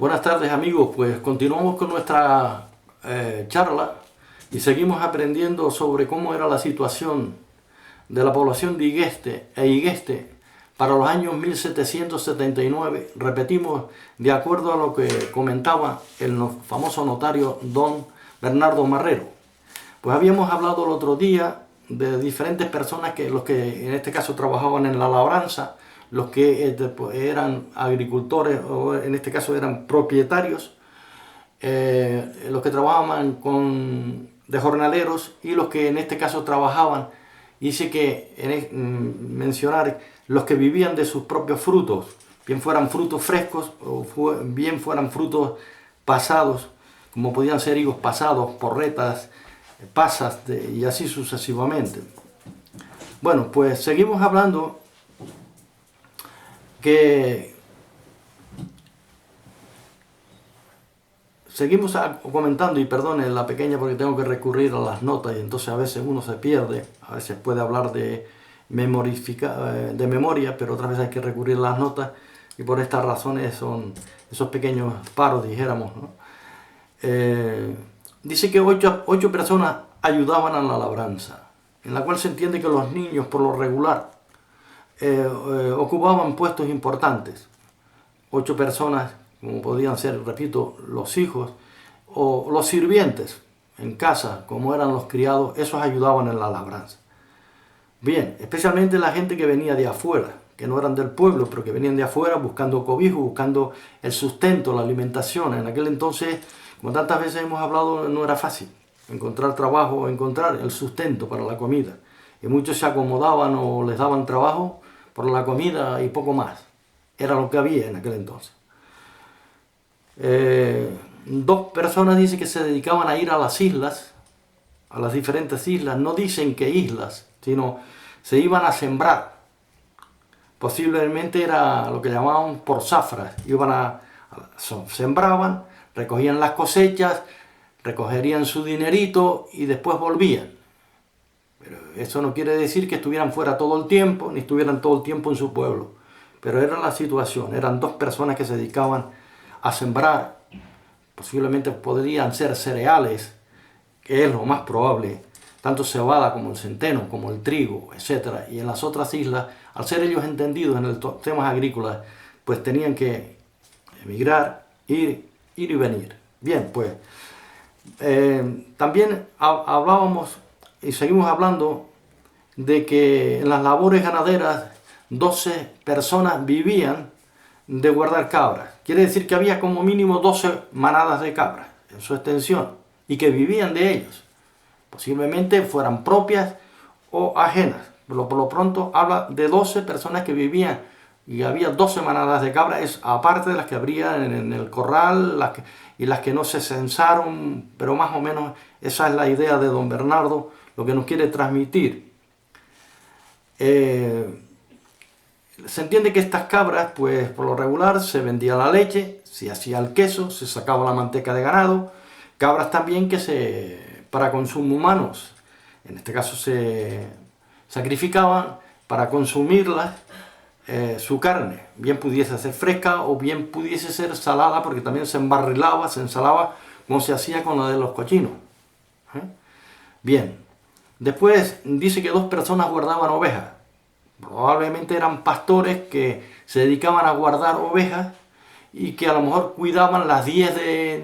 Buenas tardes amigos, pues continuamos con nuestra charla y seguimos aprendiendo sobre cómo era la situación de la población de Igueste para los años 1779. Repetimos, de acuerdo a lo que comentaba el famoso notario don Bernardo Marrero. Pues habíamos hablado el otro día de diferentes personas, los que en este caso trabajaban en la labranza, los que eran agricultores o en este caso eran propietarios, los que trabajaban de jornaleros y los que en este caso trabajaban, dice que mencionar los que vivían de sus propios frutos, bien fueran frutos frescos o bien fueran frutos pasados, como podían ser higos pasados, porretas, pasas y así sucesivamente. Bueno, pues seguimos hablando seguimos comentando, y perdone la pequeña porque tengo que recurrir a las notas y entonces a veces uno se pierde, a veces puede hablar de memoria, pero otras veces hay que recurrir a las notas y por estas razones son esos pequeños paros, dijéramos, ¿no? Dice que ocho personas ayudaban a la labranza, en la cual se entiende que los niños por lo regular ocupaban puestos importantes. 8 personas, como podían ser, repito, los hijos o los sirvientes en casa, como eran los criados, esos ayudaban en la labranza. Bien, especialmente la gente que venía de afuera, que no eran del pueblo, pero que venían de afuera buscando cobijo, buscando el sustento, la alimentación. En aquel entonces, como tantas veces hemos hablado, no era fácil encontrar trabajo, encontrar el sustento para la comida. Y muchos se acomodaban o les daban trabajo por la comida y poco más. Era lo que había en aquel entonces. 2 personas dice que se dedicaban a ir a las islas, a las diferentes islas. No dicen qué islas, sino se iban a sembrar. Posiblemente era lo que llamaban por zafras. Sembraban, recogían las cosechas, recogerían su dinerito y después volvían. Pero eso no quiere decir que estuvieran fuera todo el tiempo, ni estuvieran todo el tiempo en su pueblo. Pero era la situación, eran 2 personas que se dedicaban a sembrar, posiblemente podrían ser cereales, que es lo más probable, tanto cebada como el centeno, como el trigo, etc. Y en las otras islas, al ser ellos entendidos en los temas agrícolas, pues tenían que emigrar, ir y venir. Bien, pues también hablábamos y seguimos hablando de que en las labores ganaderas 12 personas vivían de guardar cabras. Quiere decir que había como mínimo 12 manadas de cabras en su extensión y que vivían de ellos. Posiblemente fueran propias o ajenas. Pero por lo pronto habla de 12 personas que vivían y había 12 manadas de cabras, es aparte de las que habría en el corral y las que no se censaron, pero más o menos esa es la idea de don Bernardo, lo que nos quiere transmitir. Se entiende que estas cabras, pues por lo regular se vendía la leche, se hacía el queso, se sacaba la manteca de ganado. Cabras también para consumo humanos, en este caso se sacrificaban para consumirlas, su carne, bien pudiese ser fresca o bien pudiese ser salada, porque también se embarrilaba, se ensalaba, como se hacía con la de los cochinos. Bien, después dice que 2 personas guardaban ovejas. Probablemente eran pastores que se dedicaban a guardar ovejas y que a lo mejor cuidaban las 10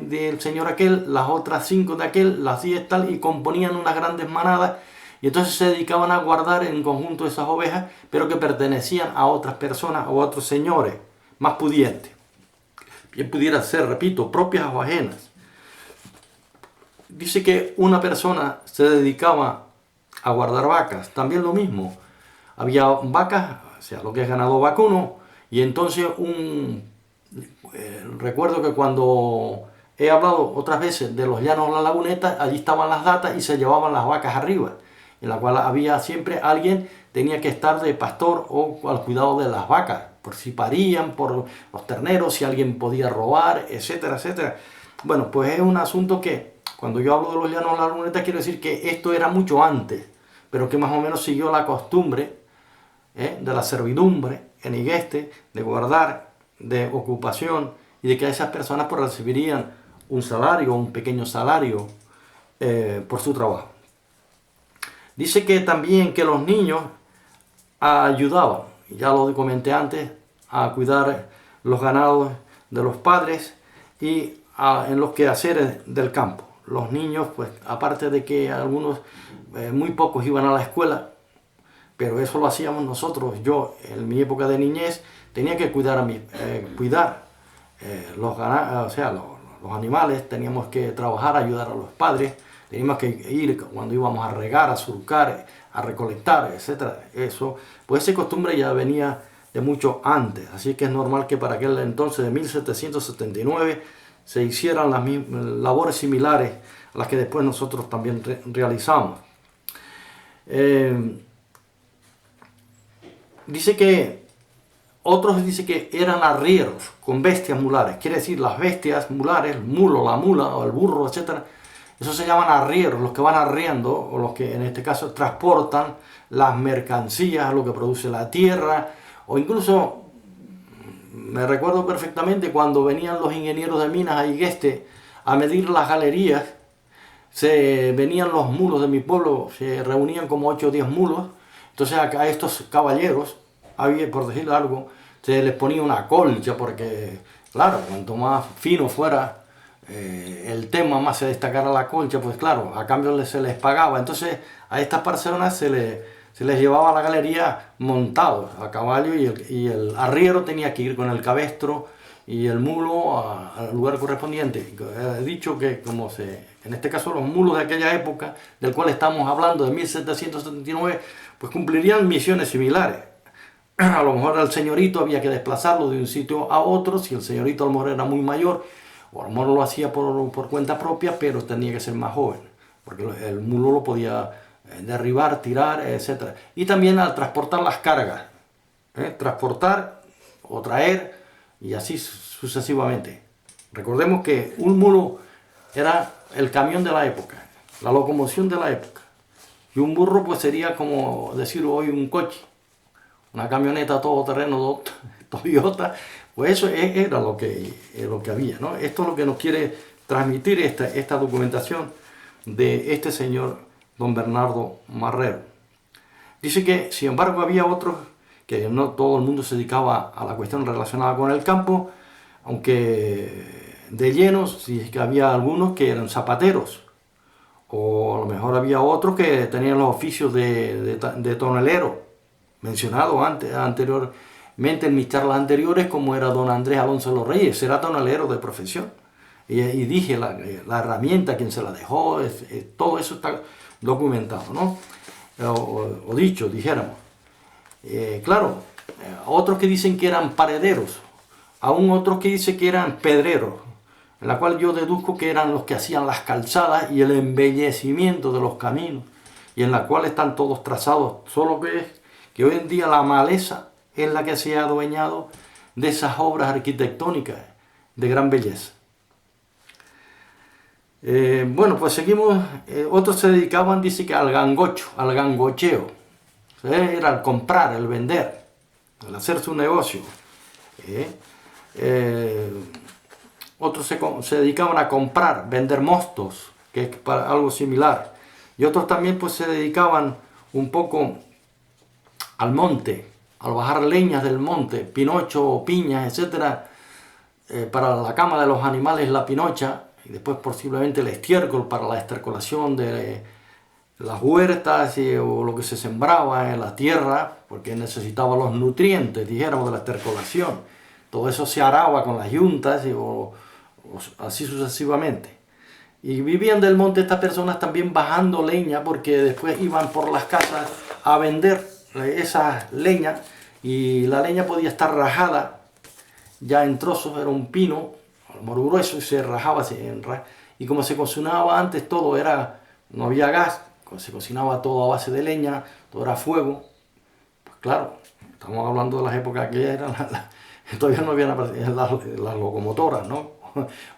del señor aquel, las otras 5 de aquel, las 10 tal, y componían unas grandes manadas, y entonces se dedicaban a guardar en conjunto esas ovejas, pero que pertenecían a otras personas o a otros señores más pudientes. Bien pudiera ser, repito, propias o ajenas. Dice que una persona se dedicaba a guardar vacas, también lo mismo. Había vacas, o sea, lo que es ganado vacuno, y entonces recuerdo que cuando he hablado otras veces de los llanos de la Laguneta, allí estaban las datas y se llevaban las vacas arriba, en la cual había siempre alguien, tenía que estar de pastor o al cuidado de las vacas, por si parían, por los terneros, si alguien podía robar, etcétera, etcétera. Bueno, pues es un asunto que, cuando yo hablo de los llanos de la Laguneta, quiero decir que esto era mucho antes, pero que más o menos siguió la costumbre de la servidumbre en Igueste, de guardar, de ocupación y de que esas personas pues recibirían un salario, un pequeño salario por su trabajo. Dice que también que los niños ayudaban, ya lo comenté antes, a cuidar los ganados de los padres y en los quehaceres del campo. Los niños, pues aparte de que algunos, muy pocos iban a la escuela, pero eso lo hacíamos nosotros. Yo, en mi época de niñez, tenía que cuidar los animales, teníamos que trabajar, ayudar a los padres, teníamos que ir cuando íbamos a regar, a surcar, a recolectar, etcétera. Eso, pues esa costumbre ya venía de mucho antes, así que es normal que para aquel entonces de 1779 se hicieran las labores similares a las que después nosotros también realizamos. Otros dicen que eran arrieros con bestias mulares, quiere decir las bestias mulares, el mulo, la mula o el burro, etc. Eso se llaman arrieros, los que van arriendo, o los que en este caso transportan las mercancías, lo que produce la tierra, o incluso me recuerdo perfectamente cuando venían los ingenieros de minas a Igueste a medir las galerías, venían los mulos de mi pueblo, se reunían como 8 o 10 mulos, entonces acá a estos caballeros, había, por decirlo algo, se les ponía una colcha porque, claro, cuanto más fino fuera el tema, más se destacara la colcha, pues claro, a cambio se les pagaba. Entonces a estas personas se les llevaba a la galería montados a caballo y el arriero tenía que ir con el cabestro y el mulo al lugar correspondiente. He dicho que en este caso los mulos de aquella época, del cual estamos hablando, de 1779, pues cumplirían misiones similares. A lo mejor al señorito había que desplazarlo de un sitio a otro, si el señorito a lo mejor era muy mayor, o a lo mejor lo hacía por cuenta propia, pero tenía que ser más joven, porque el mulo lo podía derribar, tirar, etc. Y también al transportar las cargas, transportar o traer, y así sucesivamente. Recordemos que un mulo era el camión de la época, la locomoción de la época, y un burro pues sería como decir hoy un coche, una camioneta todoterreno Toyota. Pues eso era lo que había, ¿no? Esto es lo que nos quiere transmitir esta documentación de este señor don Bernardo Marrero. Dice que, sin embargo, había otros que no todo el mundo se dedicaba a la cuestión relacionada con el campo, aunque de llenos, sí es que había algunos que eran zapateros, o a lo mejor había otros que tenían los oficios de tonelero, mencionado anteriormente en mis charlas anteriores, como era don Andrés Alonso de los Reyes, era tonelero de profesión. Y dije la herramienta, quien se la dejó, todo eso está documentado, ¿no? O dicho, dijéramos. Claro, otros que dicen que eran parederos, aún otros que dicen que eran pedreros, en la cual yo deduzco que eran los que hacían las calzadas y el embellecimiento de los caminos, y en la cual están todos trazados, solo que hoy en día la maleza es la que se ha adueñado de esas obras arquitectónicas de gran belleza. Bueno, pues seguimos. Otros se dedicaban, dice que al gangocho, al gangocheo. Era el comprar, el vender, el hacer su negocio. Otros se dedicaban a comprar, vender mostos, que es para algo similar. Y otros también pues se dedicaban un poco al monte, al bajar leñas del monte, pinocho, piñas, etc. Para la cama de los animales, la pinocha, y después posiblemente el estiércol para la estercolación de las huertas o lo que se sembraba en la tierra, porque necesitaba los nutrientes, dijéramos, de la estercolación. Todo eso se araba con las yuntas o así sucesivamente. Y vivían del monte estas personas también bajando leña, porque después iban por las casas a vender esa leña, y la leña podía estar rajada ya en trozos, era un pino muy grueso y se rajaba así, y como se cocinaba antes todo no había gas, se cocinaba todo a base de leña, todo era fuego. Pues claro, estamos hablando de las épocas que eran todavía no habían aparecido las locomotoras, ¿no?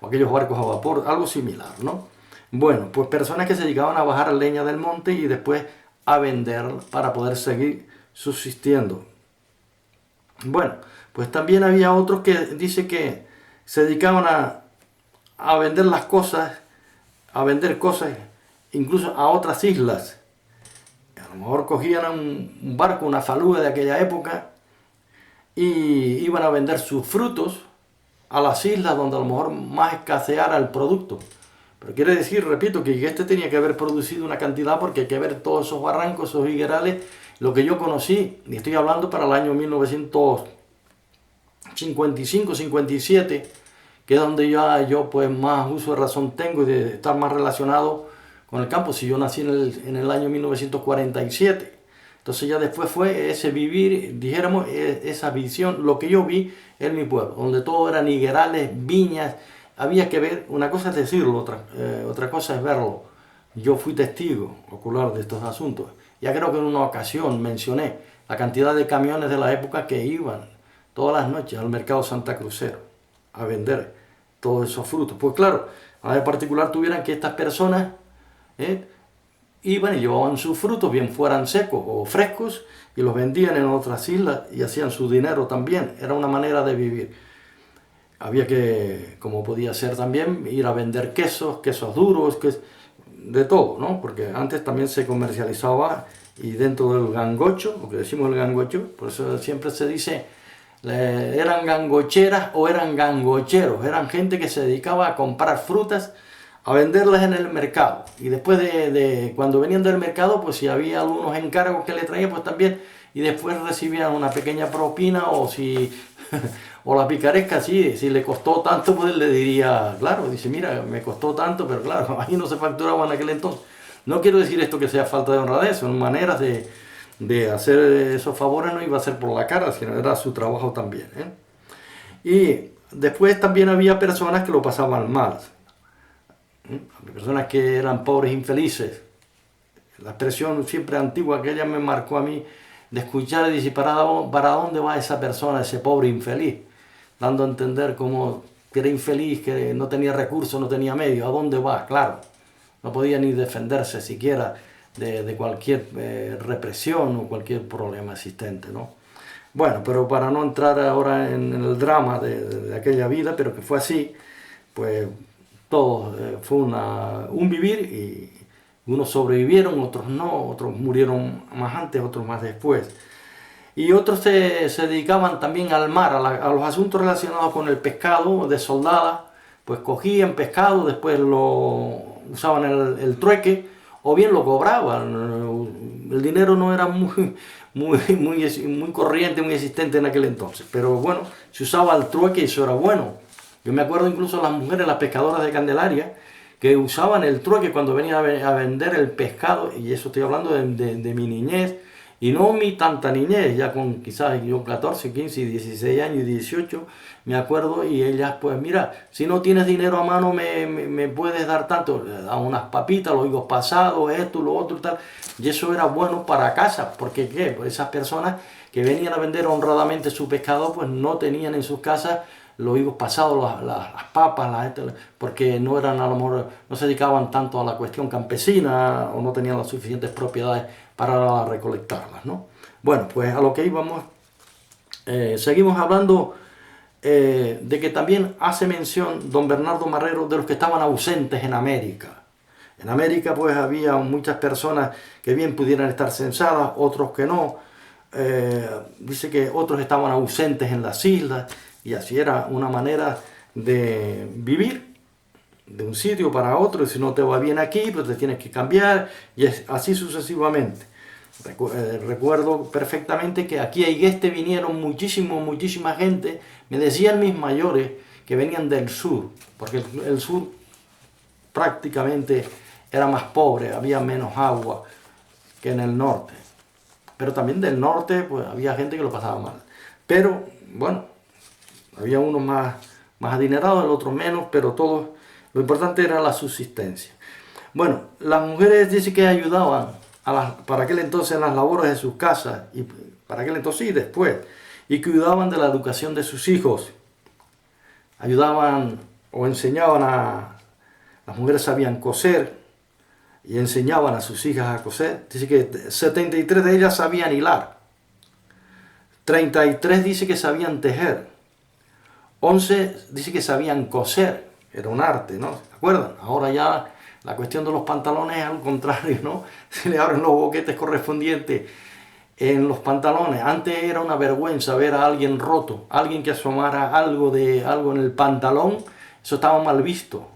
O aquellos barcos a vapor, algo similar, ¿no? Bueno, pues personas que se dedicaban a bajar leña del monte y después a vender para poder seguir subsistiendo. Bueno, pues también había otros que dice que se dedicaban a vender las cosas, a vender cosas incluso a otras islas. A lo mejor cogían un barco, una falúa de aquella época, y iban a vender sus frutos a las islas donde a lo mejor más escaseara el producto. Pero quiere decir, repito, que este tenía que haber producido una cantidad, porque hay que ver todos esos barrancos, esos higuerales, lo que yo conocí, y estoy hablando para el año 1955-57, que es donde yo pues más uso de razón tengo y de estar más relacionado con el campo. Si yo nací en el año 1947, entonces ya después fue ese vivir, dijéramos, esa visión, lo que yo vi en mi pueblo, donde todo eran higuerales, viñas. Había que ver, una cosa es decirlo, otra cosa es verlo. Yo fui testigo ocular de estos asuntos. Ya creo que en una ocasión mencioné la cantidad de camiones de la época que iban todas las noches al mercado Santa Crucero a vender todos esos frutos. Pues claro, a en particular tuvieran que estas personas iban y llevaban sus frutos, bien fueran secos o frescos, y los vendían en otras islas y hacían su dinero también. Era una manera de vivir. Había que, como podía ser también, ir a vender quesos duros, de todo, ¿no? Porque antes también se comercializaba, y dentro del gangocho, lo que decimos el gangocho, por eso siempre se dice, eran gangocheras o eran gangocheros, eran gente que se dedicaba a comprar frutas, a venderlas en el mercado, y después cuando venían del mercado, pues si había algunos encargos que le traían, pues también, y después recibían una pequeña propina, o si o la picaresca, sí, si le costó tanto, pues le diría, claro, dice, mira, me costó tanto, pero claro, ahí no se facturaba en aquel entonces. No quiero decir esto que sea falta de honradez, son maneras de hacer esos favores, no iba a ser por la cara, sino era su trabajo también, Y después también había personas que lo pasaban mal, personas que eran pobres infelices. La expresión siempre antigua que ella me marcó a mí, de escuchar y decir, ¿para dónde va esa persona, ese pobre infeliz? Dando a entender como que era infeliz, que no tenía recursos, no tenía medios. ¿A dónde va? Claro, no podía ni defenderse siquiera de cualquier represión o cualquier problema existente, ¿no? Bueno, pero para no entrar ahora en el drama de aquella vida, pero que fue así, pues todo fue un vivir, y unos sobrevivieron, otros no, otros murieron más antes, otros más después. Y otros se dedicaban también al mar, a los asuntos relacionados con el pescado, de soldada, pues cogían pescado, después lo usaban el trueque, o bien lo cobraban. El dinero no era muy corriente, muy existente en aquel entonces, pero bueno, se usaba el trueque y eso era bueno. Yo me acuerdo incluso de las mujeres, las pescadoras de Candelaria, que usaban el trueque cuando venían a vender el pescado, y eso estoy hablando de mi niñez, y no mi tanta niñez, ya con quizás yo 14, 15, 16 años y 18, me acuerdo, y ellas pues mira, si no tienes dinero a mano me puedes dar tanto, a unas papitas, los higos pasados, esto, lo otro, tal, y eso era bueno para casa, porque ¿qué? Pues esas personas que venían a vender honradamente su pescado, pues no tenían en sus casas los higos pasados, las papas, porque no eran, a lo mejor, no se dedicaban tanto a la cuestión campesina, o no tenían las suficientes propiedades para recolectarlas, ¿no? Bueno, pues a lo que íbamos, seguimos hablando de que también hace mención don Bernardo Marrero de los que estaban ausentes en América. En América pues había muchas personas que bien pudieran estar censadas, otros que no. Dice que otros estaban ausentes en las islas, y así era una manera de vivir de un sitio para otro, y si no te va bien aquí, pues te tienes que cambiar, y así sucesivamente. Recuerdo perfectamente que aquí a Igueste vinieron muchísima gente, me decían mis mayores que venían del sur, porque el sur prácticamente era más pobre, había menos agua que en el norte. Pero también del norte pues había gente que lo pasaba mal. Pero bueno, había unos más adinerados, el otro menos, pero todos, lo importante era la subsistencia. Bueno, las mujeres dicen que ayudaban para aquel entonces en las labores de sus casas, y para aquel entonces y después, y cuidaban de la educación de sus hijos. Ayudaban o enseñaban las mujeres sabían coser, y enseñaban a sus hijas a coser. Dice que 73 de ellas sabían hilar, 33 dice que sabían tejer, 11 dice que sabían coser, era un arte, ¿no? ¿Se acuerdan? Ahora ya la cuestión de los pantalones es al contrario, ¿no? Se le abren los boquetes correspondientes en los pantalones. Antes era una vergüenza ver a alguien roto, alguien que asomara algo en el pantalón, eso estaba mal visto.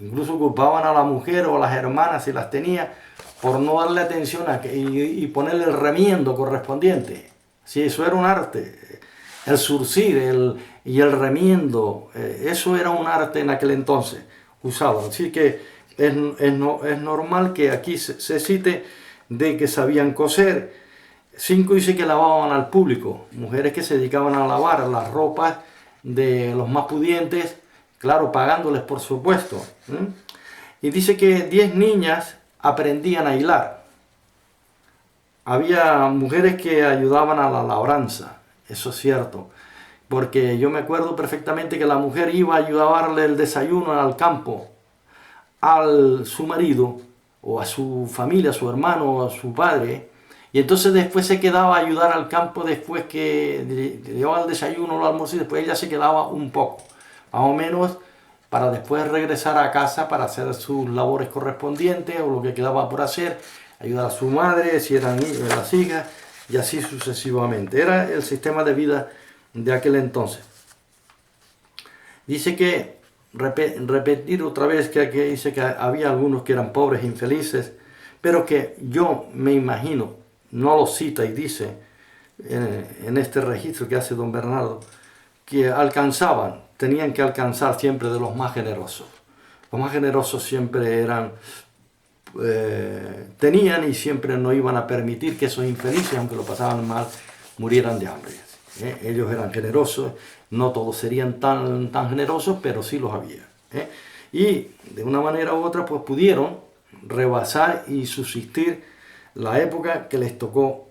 Incluso culpaban a la mujer o a las hermanas si las tenía por no darle atención y ponerle el remiendo correspondiente. Sí, eso era un arte. El zurcir y el remiendo, eso era un arte en aquel entonces, usado. Así que es normal que aquí se cite de que sabían coser. 5 dice que lavaban al público, mujeres que se dedicaban a lavar las ropas de los más pudientes, claro, pagándoles por supuesto. Y dice que 10 niñas aprendían a hilar. Había mujeres que ayudaban a la labranza, eso es cierto, porque yo me acuerdo perfectamente que la mujer iba a ayudarle el desayuno al campo su marido o a su familia, a su hermano o a su padre, y entonces después se quedaba a ayudar al campo después que le llevaba el desayuno o el almuerzo, y después ella se quedaba un poco, más o menos, para después regresar a casa para hacer sus labores correspondientes o lo que quedaba por hacer, ayudar a su madre, si eran las hijas, y así sucesivamente. Era el sistema de vida de aquel entonces. Dice que, repetir otra vez que aquí dice que había algunos que eran pobres e infelices, pero que yo me imagino, no lo cita y dice en este registro que hace don Bernardo, que tenían que alcanzar siempre de los más generosos. Los más generosos siempre tenían y siempre no iban a permitir que esos infelices, aunque lo pasaban mal, murieran de hambre. Ellos eran generosos, no todos serían tan generosos, pero sí los había. Y de una manera u otra pues pudieron rebasar y subsistir la época que les tocó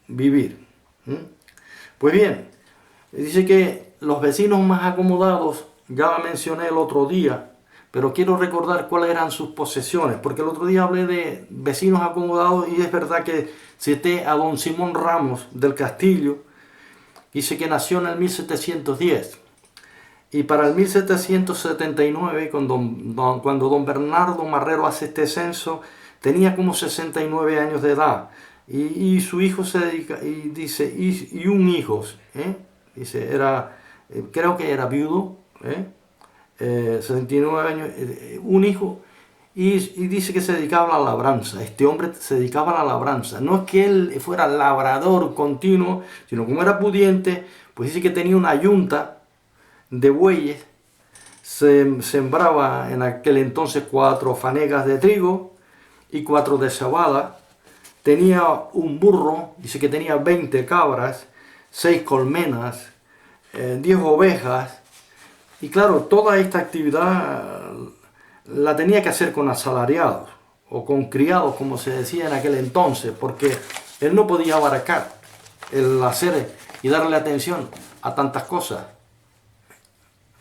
vivir. Pues bien, dice que los vecinos más acomodados, ya la mencioné el otro día, pero quiero recordar cuáles eran sus posesiones, porque el otro día hablé de vecinos acomodados y es verdad que cité a don Simón Ramos del Castillo, dice que nació en el 1710, y para el 1779, cuando don Bernardo Marrero hace este censo, tenía como 69 años de edad, y su hijo se dedica, y dice, y un hijo, dice, creo que era viudo, 69 años, un hijo, y dice que se dedicaba a la labranza. Este hombre se dedicaba a la labranza. No es que él fuera labrador continuo, sino como era pudiente, pues dice que tenía una yunta de bueyes, se sembraba en aquel entonces 4 fanegas de trigo y 4 de cebada, tenía un burro, dice que tenía 20 cabras, 6 colmenas, 10 ovejas, y claro, toda esta actividad la tenía que hacer con asalariados o con criados, como se decía en aquel entonces, porque él no podía abarcar el hacer y darle atención a tantas cosas.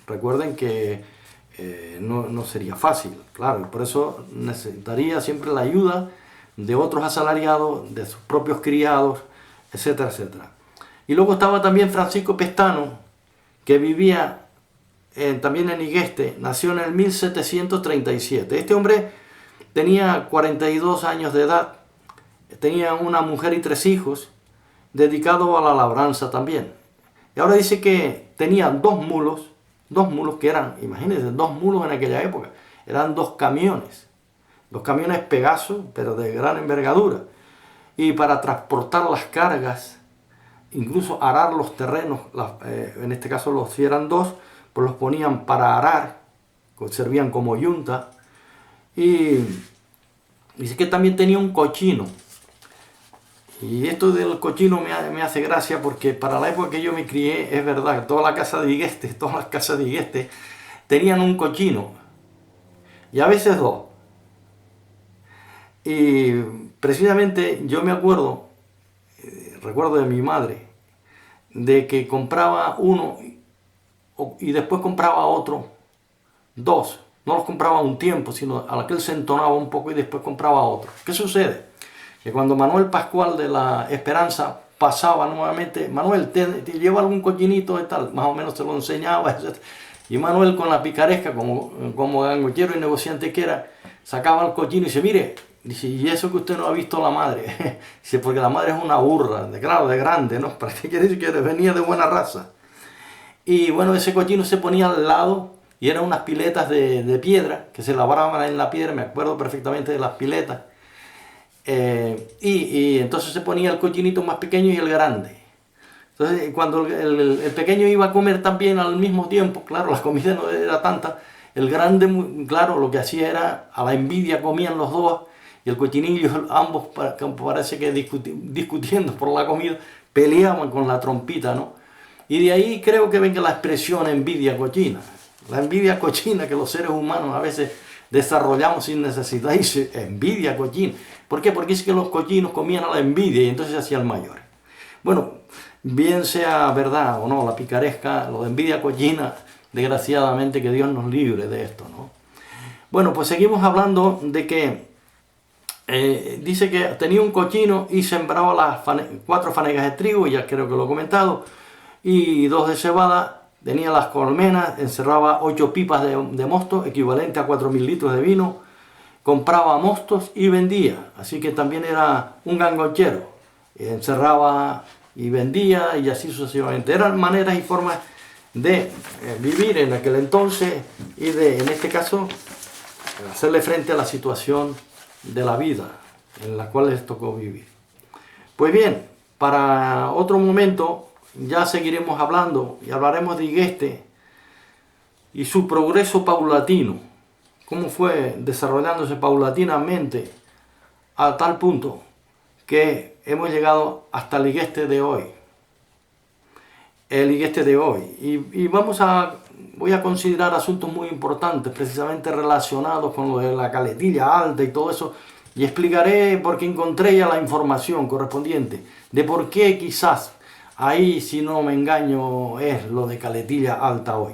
Recuerden que no sería fácil, claro, y por eso necesitaría siempre la ayuda de otros asalariados, de sus propios criados, etcétera, etcétera. Y luego estaba también Francisco Pestano, que vivía también en Igueste, nació en el 1737. Este hombre tenía 42 años de edad, tenía una mujer y 3 hijos, dedicado a la labranza también. Y ahora dice que tenía 2 mulos que eran, imagínense, 2 mulos en aquella época, eran 2 camiones Pegaso, pero de gran envergadura, y para transportar las cargas, incluso arar los terrenos, en este caso si eran 2, pues los ponían para arar, servían como yunta, y dice que también tenía un cochino. Y esto del cochino me hace gracia porque para la época que yo me crié, es verdad, todas las casas de Igueste tenían un cochino, y a veces 2. Y precisamente yo me recuerdo de mi madre, de que compraba uno y después compraba otro, 2. No los compraba a un tiempo, sino a la que él se entonaba un poco y después compraba otro. ¿Qué sucede? Que cuando Manuel Pascual de la Esperanza pasaba nuevamente, Manuel, ¿te lleva algún cochinito y tal? Más o menos se lo enseñaba, etc. Y Manuel, con la picaresca, como gangochero y negociante que era, sacaba el cochino y dice, mire, dice, y eso que usted no ha visto la madre. Dice, porque la madre es una burra, claro, de grande, ¿no? ¿Para qué quiere decir que venía de buena raza? Y bueno, ese cochino se ponía al lado y eran unas piletas de piedra que se labraban en la piedra, me acuerdo perfectamente de las piletas. Y entonces se ponía el cochinito más pequeño y el grande. Entonces, cuando el pequeño iba a comer también al mismo tiempo, claro, la comida no era tanta, el grande, claro, lo que hacía era, a la envidia comían los dos, y el cochinillo, ambos parece que discutiendo por la comida, peleaban con la trompita, ¿no? Y de ahí creo que venga la expresión envidia cochina. La envidia cochina que los seres humanos a veces desarrollamos sin necesidad, y envidia cochina. ¿Por qué? Porque es que los cochinos comían a la envidia y entonces se hacían mayores. Bueno, bien sea verdad o no, la picaresca, lo de envidia cochina, desgraciadamente que Dios nos libre de esto, ¿no? Bueno, pues seguimos hablando de que dice que tenía un cochino y sembraba las 4 fanegas de trigo, ya creo que lo he comentado, y 2 de cebada, tenía las colmenas, encerraba 8 pipas de mosto, equivalente a 4.000 litros de vino, compraba mostos y vendía, así que también era un gangochero, encerraba y vendía y así sucesivamente. Eran maneras y formas de vivir en aquel entonces y de, en este caso, hacerle frente a la situación de la vida en la cual les tocó vivir. Pues bien, para otro momento ya seguiremos hablando y hablaremos de Igeste y su progreso paulatino, cómo fue desarrollándose paulatinamente a tal punto que hemos llegado hasta el Igeste de hoy. El Igeste de hoy. Y voy a considerar asuntos muy importantes, precisamente relacionados con lo de la caletilla alta y todo eso, y explicaré porque encontré ya la información correspondiente de por qué quizás ahí, si no me engaño, es lo de caletilla alta hoy.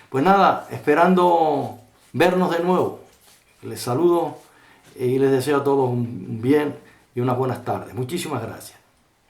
Pues nada, esperando vernos de nuevo. Les saludo y les deseo a todos un bien y unas buenas tardes. Muchísimas gracias.